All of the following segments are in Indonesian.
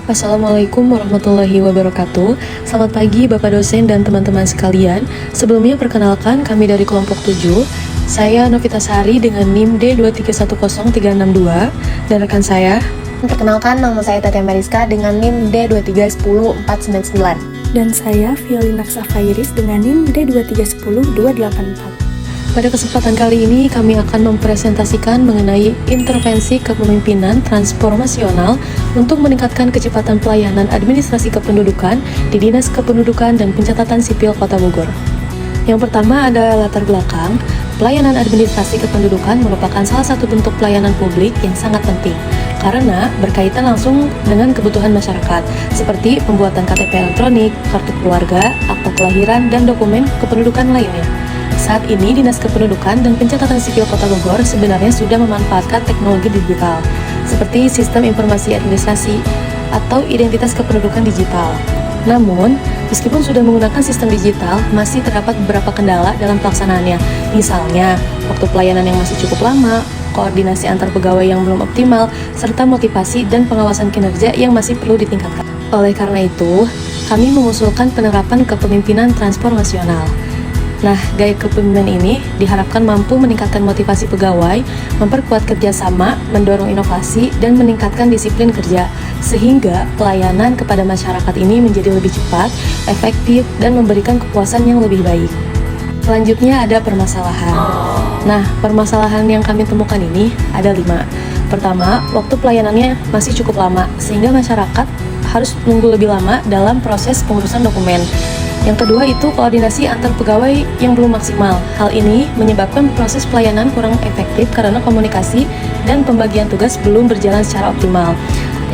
Assalamualaikum warahmatullahi wabarakatuh. Selamat pagi Bapak dosen dan teman-teman sekalian. Sebelumnya perkenalkan kami dari kelompok 7. Saya Novita Sari dengan NIM D2310362 dan rekan saya. Perkenalkan, nama saya Tatia Mariska dengan NIM D2310499. Dan saya Violina Xavairis dengan NIM D2310284. Pada kesempatan kali ini kami akan mempresentasikan mengenai intervensi kepemimpinan transformasional untuk meningkatkan kecepatan pelayanan administrasi kependudukan di Dinas Kependudukan dan Pencatatan Sipil Kota Bogor. Yang pertama ada latar belakang. Pelayanan administrasi kependudukan merupakan salah satu bentuk pelayanan publik yang sangat penting karena berkaitan langsung dengan kebutuhan masyarakat seperti pembuatan KTP elektronik, kartu keluarga, akta kelahiran, dan dokumen kependudukan lainnya. Saat ini, Dinas Kependudukan dan Pencatatan Sipil Kota Bogor sebenarnya sudah memanfaatkan teknologi digital, seperti Sistem Informasi Administrasi atau Identitas Kependudukan Digital. Namun, meskipun sudah menggunakan sistem digital, masih terdapat beberapa kendala dalam pelaksanaannya. Misalnya, waktu pelayanan yang masih cukup lama, koordinasi antar pegawai yang belum optimal, serta motivasi dan pengawasan kinerja yang masih perlu ditingkatkan. Oleh karena itu, kami mengusulkan penerapan kepemimpinan transformasional. Nah, gaya kepemimpinan ini diharapkan mampu meningkatkan motivasi pegawai, memperkuat kerjasama, mendorong inovasi, dan meningkatkan disiplin kerja, sehingga pelayanan kepada masyarakat ini menjadi lebih cepat, efektif, dan memberikan kepuasan yang lebih baik. Selanjutnya ada permasalahan. Nah, permasalahan yang kami temukan ini ada 5. Pertama, waktu pelayanannya masih cukup lama, sehingga masyarakat harus menunggu lebih lama dalam proses pengurusan dokumen. Yang kedua itu koordinasi antar pegawai yang belum maksimal. Hal ini menyebabkan proses pelayanan kurang efektif karena komunikasi dan pembagian tugas belum berjalan secara optimal.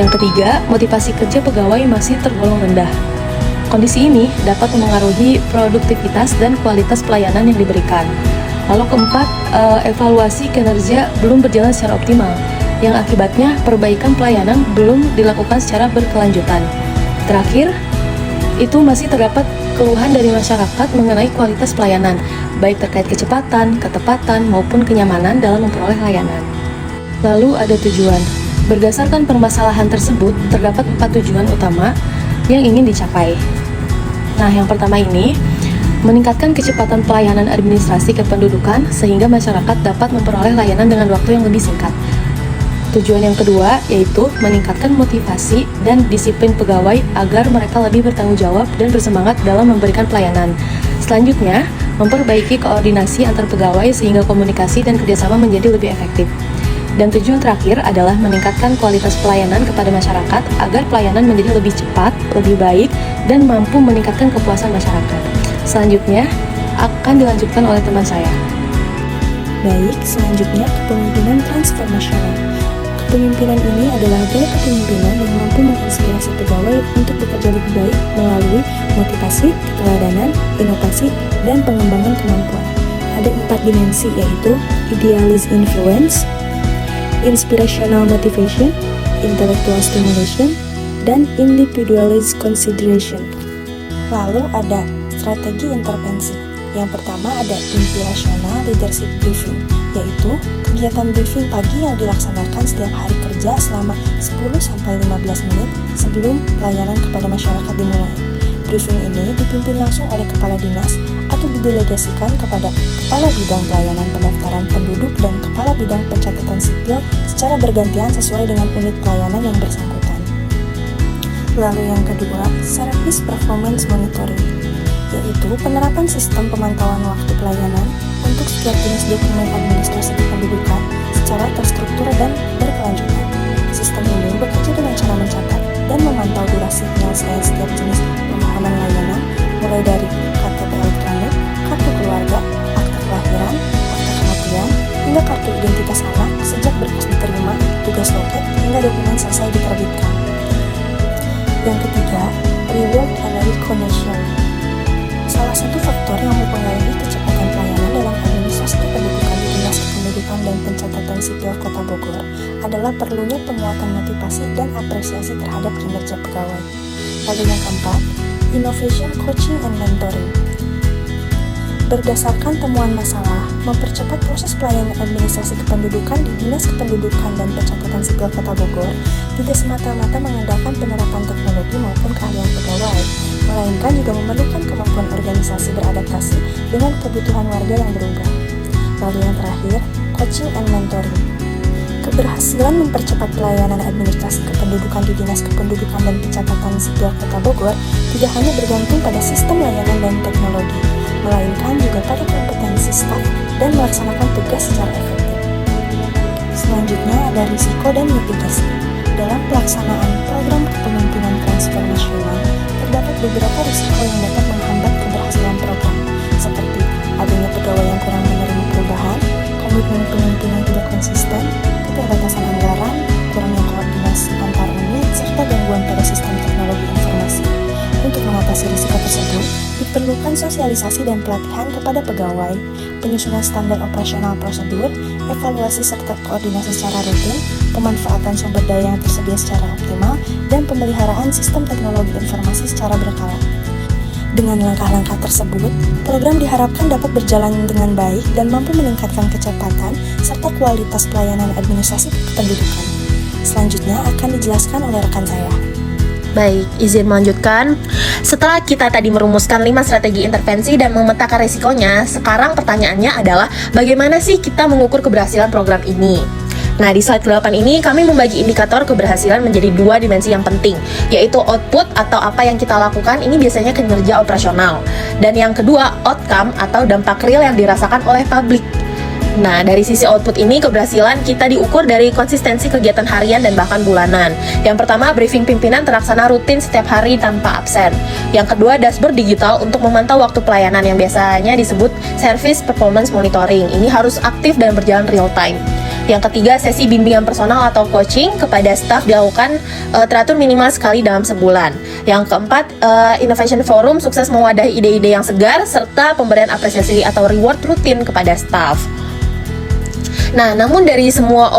Yang ketiga, motivasi kerja pegawai masih tergolong rendah. Kondisi ini dapat memengaruhi produktivitas dan kualitas pelayanan yang diberikan. Lalu keempat, evaluasi kinerja belum berjalan secara optimal, yang akibatnya perbaikan pelayanan belum dilakukan secara berkelanjutan. Terakhir, itu masih terdapat keluhan dari masyarakat mengenai kualitas pelayanan, baik terkait kecepatan, ketepatan, maupun kenyamanan dalam memperoleh layanan. Lalu ada tujuan. Berdasarkan permasalahan tersebut, terdapat 4 tujuan utama yang ingin dicapai. Nah, yang pertama ini, meningkatkan kecepatan pelayanan administrasi kependudukan sehingga masyarakat dapat memperoleh layanan dengan waktu yang lebih singkat. Tujuan yang kedua yaitu meningkatkan motivasi dan disiplin pegawai agar mereka lebih bertanggung jawab dan bersemangat dalam memberikan pelayanan. Selanjutnya, memperbaiki koordinasi antar pegawai sehingga komunikasi dan kerjasama menjadi lebih efektif. Dan tujuan terakhir adalah meningkatkan kualitas pelayanan kepada masyarakat agar pelayanan menjadi lebih cepat, lebih baik, dan mampu meningkatkan kepuasan masyarakat. Selanjutnya, akan dilanjutkan oleh teman saya. Baik, selanjutnya kepemimpinan transformasional. Kepemimpinan ini adalah gaya kepemimpinan yang mampu menginspirasi pegawai untuk bekerja lebih baik melalui motivasi, keteladanan, inovasi, dan pengembangan kemampuan. Ada 4 dimensi yaitu idealist influence, inspirational motivation, intellectual stimulation, dan individualist consideration. Lalu ada strategi intervensi. Yang pertama ada inspirational leadership briefing, yaitu kegiatan briefing pagi yang dilaksanakan setiap hari kerja selama 10-15 menit sebelum pelayanan kepada masyarakat dimulai. Briefing ini dipimpin langsung oleh kepala dinas atau didelegasikan kepada kepala bidang pelayanan pendaftaran penduduk dan kepala bidang pencatatan sipil secara bergantian sesuai dengan unit pelayanan yang bersangkutan. Lalu yang kedua, service performance monitoring, yaitu penerapan sistem pemantauan waktu pelayanan untuk setiap jenis dokumen administrasi kependudukan secara terstruktur dan berkelanjutan. Sistem ini bekerja dengan cara mencatat dan memantau durasi penyelesaian setiap jenis permohonan layanan, mulai dari KTP elektronik, kartu keluarga, akta kelahiran, akta kematian, hingga kartu identitas anak sejak berkas diterima, tugas loket, hingga dokumen selesai diterbitkan. Yang ketiga, reward and recognition. Salah satu faktor yang mempengaruhi kecepatan pelayanan dalam administrasi kependudukan di Dinas Kependudukan dan Pencatatan Sipil Kota Bogor adalah perlunya penguatan motivasi dan apresiasi terhadap kinerja pegawai. Lalu yang keempat, innovation coaching and mentoring. Berdasarkan temuan masalah, mempercepat proses pelayanan administrasi kependudukan di Dinas Kependudukan dan Pencatatan Sipil Kota Bogor tidak semata-mata mengandalkan penerapan teknologi maupun keahlian pegawai, melainkan juga memerlukan kemampuan organisasi beradaptasi dengan kebutuhan warga yang berubah. Lalu yang terakhir, coaching and mentoring. Keberhasilan mempercepat pelayanan administrasi kependudukan di Dinas Kependudukan dan Pencatatan Sipil Kota Bogor tidak hanya bergantung pada sistem layanan dan teknologi, melainkan juga pada kompetensi staf dan melaksanakan tugas secara efektif. Selanjutnya ada risiko dan mitigasi. Dalam pelaksanaan program kepemimpinan transformasional, terdapat beberapa risiko yang dapat menghambat keberhasilan program, seperti adanya pegawai yang kurang menerima perubahan, komitmen pemimpin yang tidak konsisten, keterbatasan anggaran, kurangnya koordinasi antar unit, serta gangguan pada sistem teknologi informasi. Untuk mengatasi risiko tersebut, diperlukan sosialisasi dan pelatihan kepada pegawai, penyusunan standar operasional prosedur, evaluasi serta koordinasi secara rutin, pemanfaatan sumber daya yang tersedia secara optimal, dan pemeliharaan sistem teknologi informasi secara berkala. Dengan langkah-langkah tersebut, program diharapkan dapat berjalan dengan baik dan mampu meningkatkan kecepatan serta kualitas pelayanan administrasi kependudukan. Selanjutnya akan dijelaskan oleh rekan saya. Baik, izin melanjutkan. Setelah kita tadi merumuskan 5 strategi intervensi dan memetakan risikonya, sekarang pertanyaannya adalah bagaimana sih kita mengukur keberhasilan program ini? Nah, di slide ke-8 ini kami membagi indikator keberhasilan menjadi 2 dimensi yang penting, yaitu output atau apa yang kita lakukan, ini biasanya kinerja operasional. Dan yang kedua, outcome atau dampak real yang dirasakan oleh publik. Nah, dari sisi output ini, keberhasilan kita diukur dari konsistensi kegiatan harian dan bahkan bulanan. Yang pertama, briefing pimpinan terlaksana rutin setiap hari tanpa absen. Yang kedua, dashboard digital untuk memantau waktu pelayanan yang biasanya disebut service performance monitoring. Ini harus aktif dan berjalan real time. Yang ketiga, sesi bimbingan personal atau coaching kepada staf dilakukan teratur minimal sekali dalam sebulan. Yang keempat, innovation forum sukses mewadahi ide-ide yang segar serta pemberian apresiasi atau reward rutin kepada staf. Nah, namun dari semua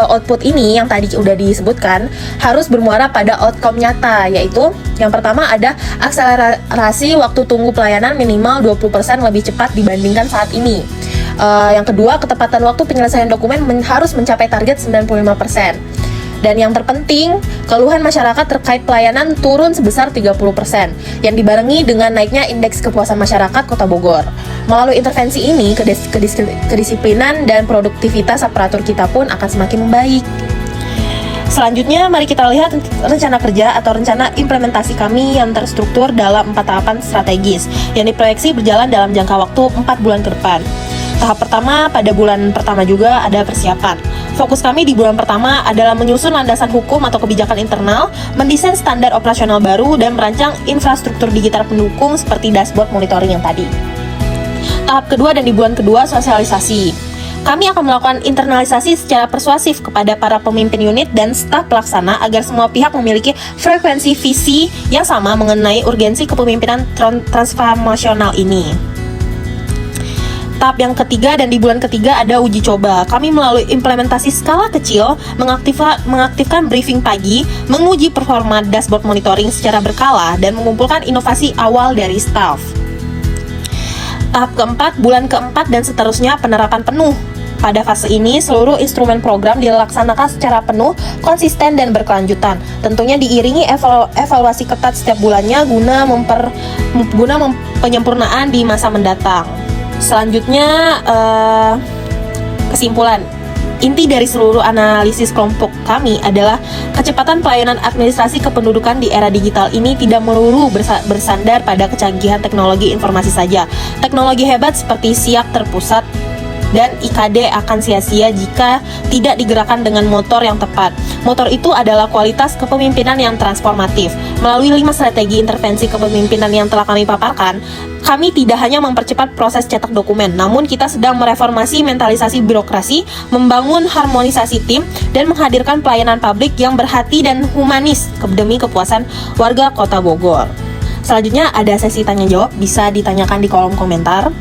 output ini yang tadi udah disebutkan harus bermuara pada outcome nyata, yaitu yang pertama ada akselerasi waktu tunggu pelayanan minimal 20% lebih cepat dibandingkan saat ini. Yang kedua, ketepatan waktu penyelesaian dokumen harus mencapai target 95%. Dan yang terpenting, keluhan masyarakat terkait pelayanan turun sebesar 30%, yang dibarengi dengan naiknya indeks kepuasan masyarakat Kota Bogor. Melalui intervensi ini, kedisiplinan dan produktivitas aparatur kita pun akan semakin membaik. Selanjutnya, mari kita lihat rencana kerja atau rencana implementasi kami yang terstruktur dalam 4 tahapan strategis, yang diproyeksi berjalan dalam jangka waktu 4 bulan ke depan. Tahap pertama, pada bulan pertama juga ada persiapan. Fokus kami di bulan pertama adalah menyusun landasan hukum atau kebijakan internal, mendesain standar operasional baru, dan merancang infrastruktur digital pendukung seperti dashboard monitoring yang tadi. Tahap kedua dan di bulan kedua, sosialisasi. Kami akan melakukan internalisasi secara persuasif kepada para pemimpin unit dan staf pelaksana agar semua pihak memiliki frekuensi visi yang sama mengenai urgensi kepemimpinan transformasional ini. Tahap yang ketiga dan di bulan ketiga ada uji coba. Kami melalui implementasi skala kecil mengaktifkan briefing pagi, menguji performa dashboard monitoring secara berkala, dan mengumpulkan inovasi awal dari staff. Tahap keempat, bulan keempat dan seterusnya penerapan penuh. Pada fase ini, seluruh instrumen program dilaksanakan secara penuh, konsisten, dan berkelanjutan. Tentunya diiringi evaluasi ketat setiap bulannya guna penyempurnaan di masa mendatang. Selanjutnya, kesimpulan. Inti dari seluruh analisis kelompok kami adalah kecepatan pelayanan administrasi kependudukan di era digital ini tidak melulu bersandar pada kecanggihan teknologi informasi saja. Teknologi hebat seperti SIAK terpusat dan IKD akan sia-sia jika tidak digerakkan dengan motor yang tepat. Motor itu adalah kualitas kepemimpinan yang transformatif. Melalui 5 strategi intervensi kepemimpinan yang telah kami paparkan, kami tidak hanya mempercepat proses cetak dokumen, namun kita sedang mereformasi mentalisasi birokrasi, membangun harmonisasi tim, dan menghadirkan pelayanan publik yang berhati dan humanis demi kepuasan warga Kota Bogor. Selanjutnya ada sesi tanya-jawab, bisa ditanyakan di kolom komentar.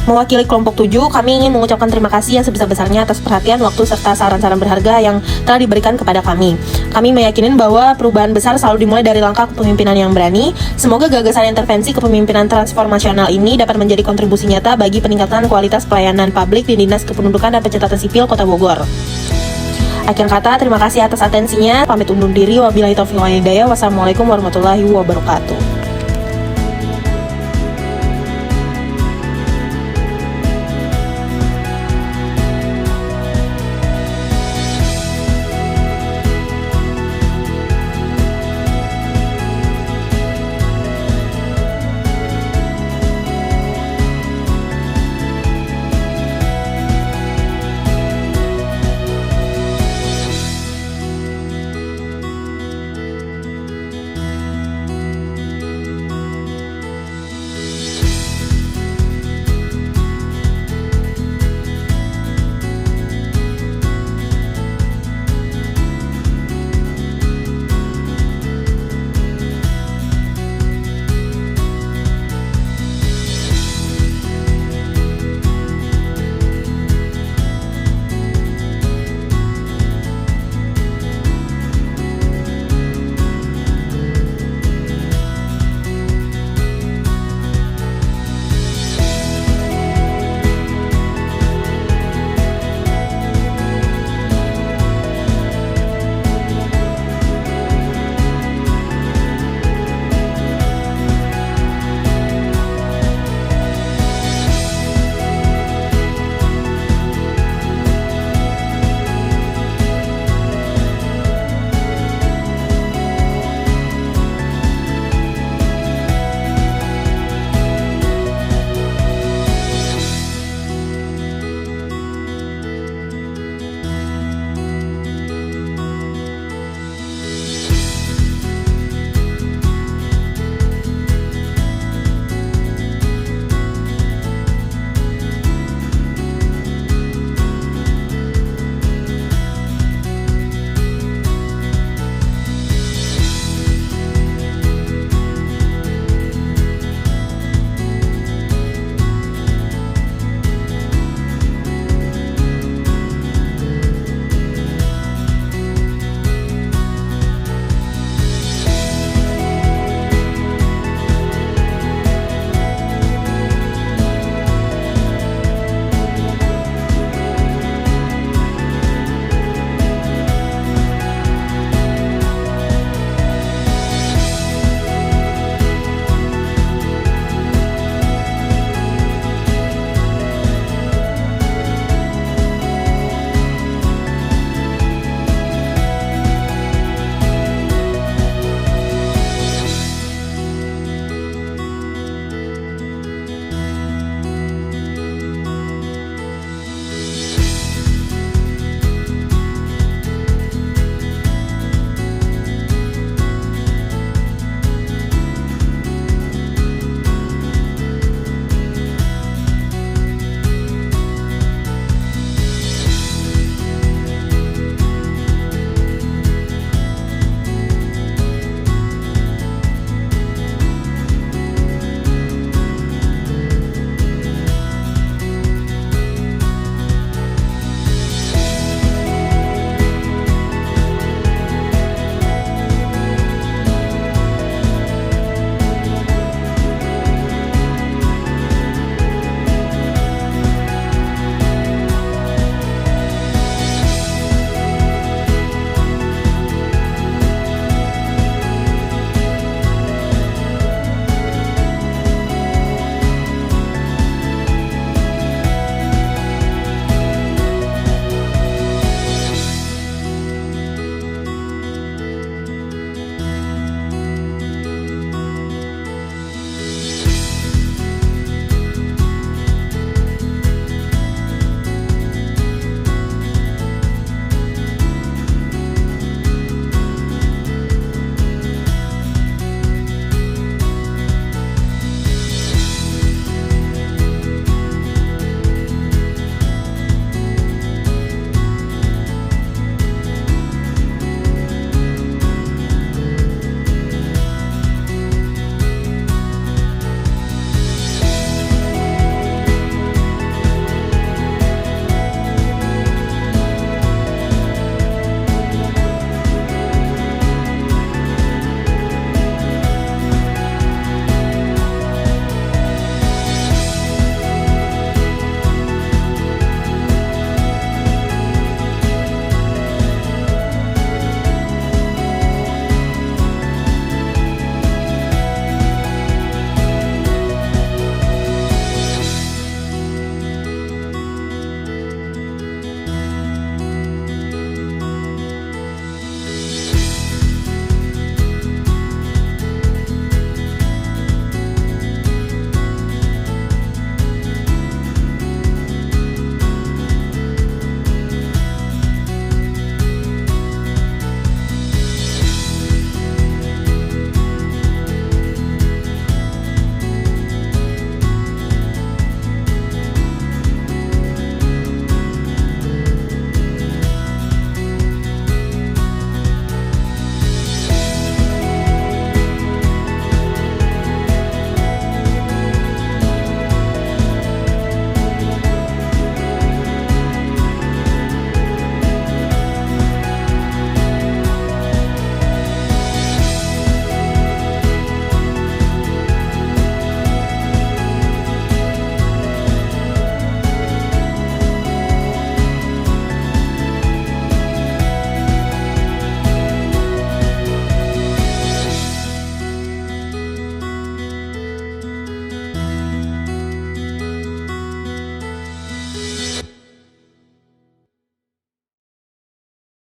Mewakili kelompok 7, kami ingin mengucapkan terima kasih yang sebesar-besarnya atas perhatian, waktu, serta saran-saran berharga yang telah diberikan kepada kami. Kami meyakini bahwa perubahan besar selalu dimulai dari langkah kepemimpinan yang berani. Semoga gagasan intervensi kepemimpinan transformasional ini dapat menjadi kontribusi nyata bagi peningkatan kualitas pelayanan publik di Dinas Kependudukan dan Pencatatan Sipil Kota Bogor. Akhir kata, terima kasih atas atensinya. Pamit undur diri. Wabillahi taufiq wal hidayah. Wassalamualaikum warahmatullahi wabarakatuh.